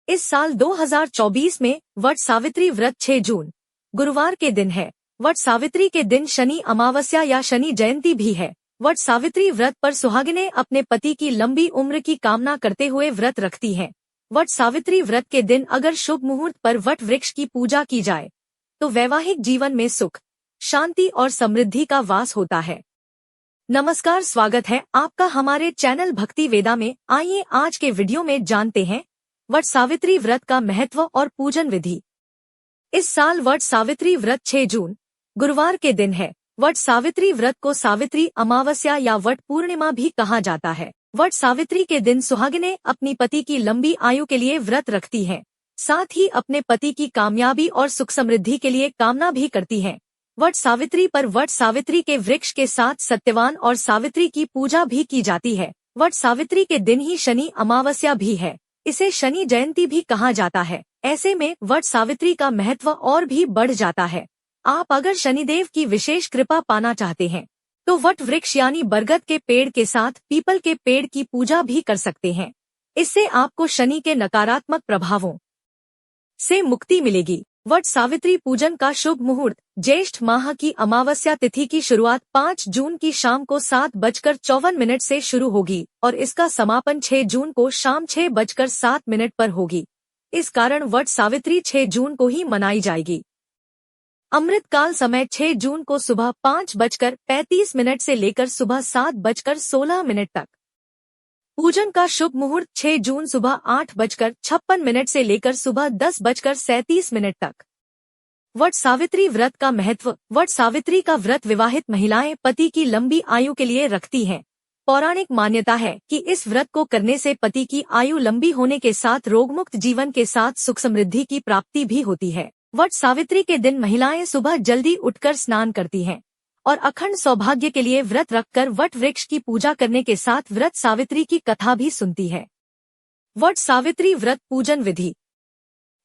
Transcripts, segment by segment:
इस साल 2024 में वट सावित्री व्रत 6 जून गुरुवार के दिन है। वट सावित्री के दिन शनि अमावस्या या शनि जयंती भी है। वट सावित्री व्रत पर सुहागिनें अपने पति की लंबी उम्र की कामना करते हुए व्रत रखती हैं। वट सावित्री व्रत के दिन अगर शुभ मुहूर्त पर वट वृक्ष की पूजा की जाए तो वैवाहिक जीवन में सुख, शांति और समृद्धि का वास होता है। नमस्कार, स्वागत है आपका हमारे चैनल भक्ति वेदा में। आइए आज के वीडियो में जानते हैं वट सावित्री व्रत का महत्व और पूजन विधि। इस साल वट सावित्री व्रत 6 जून गुरुवार के दिन है। वट सावित्री व्रत को सावित्री अमावस्या या वट पूर्णिमा भी कहा जाता है। वट सावित्री के दिन सुहागिनें अपनी पति की लंबी आयु के लिए व्रत रखती हैं, साथ ही अपने पति की कामयाबी और सुख समृद्धि के लिए कामना भी करती हैं। वट सावित्री पर वट सावित्री के वृक्ष के साथ सत्यवान और सावित्री की पूजा भी की जाती है। वट सावित्री के दिन ही शनि अमावस्या भी है, इसे शनि जयंती भी कहा जाता है। ऐसे में वट सावित्री का महत्व और भी बढ़ जाता है। आप अगर शनिदेव की विशेष कृपा पाना चाहते हैं तो वट वृक्ष यानी बरगद के पेड़ के साथ पीपल के पेड़ की पूजा भी कर सकते हैं। इससे आपको शनि के नकारात्मक प्रभावों से मुक्ति मिलेगी। वट सावित्री पूजन का शुभ मुहूर्त ज्येष्ठ माह की अमावस्या तिथि की शुरुआत 5 जून की शाम को 7:54 से शुरू होगी और इसका समापन 6 जून को शाम 6:07 पर होगी। इस कारण वट सावित्री 6 जून को ही मनाई जाएगी। अमृतकाल समय 6 जून को सुबह 5:35 से लेकर सुबह 7:16 तक। पूजन का शुभ मुहूर्त 6 जून सुबह 8:56 से लेकर सुबह 10:37 तक। वट सावित्री व्रत का महत्व। वट सावित्री का व्रत विवाहित महिलाएं पति की लंबी आयु के लिए रखती हैं। पौराणिक मान्यता है कि इस व्रत को करने से पति की आयु लंबी होने के साथ रोगमुक्त जीवन के साथ सुख समृद्धि की प्राप्ति भी होती है। वट सावित्री के दिन महिलाएं सुबह जल्दी उठकर स्नान करती हैं और अखंड सौभाग्य के लिए व्रत रखकर वट वृक्ष की पूजा करने के साथ व्रत सावित्री की कथा भी सुनती है। वट सावित्री व्रत पूजन विधि।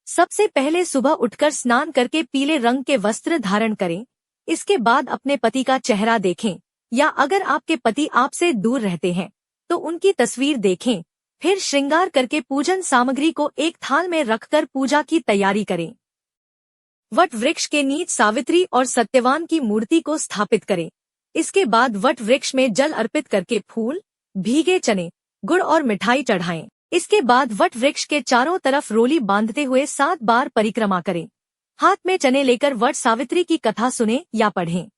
सबसे पहले सुबह उठकर स्नान करके पीले रंग के वस्त्र धारण करें। इसके बाद अपने पति का चेहरा देखें, या अगर आपके पति आपसे दूर रहते हैं तो उनकी तस्वीर देखें। फिर श्रृंगार करके पूजन सामग्री को एक थाल में रखकर पूजा की तैयारी करें। वट वृक्ष के नीचे सावित्री और सत्यवान की मूर्ति को स्थापित करें। इसके बाद वट वृक्ष में जल अर्पित करके फूल, भीगे चने, गुड़ और मिठाई चढ़ाएं। इसके बाद वट वृक्ष के चारों तरफ रोली बांधते हुए 7 बार परिक्रमा करें। हाथ में चने लेकर वट सावित्री की कथा सुनें या पढ़ें।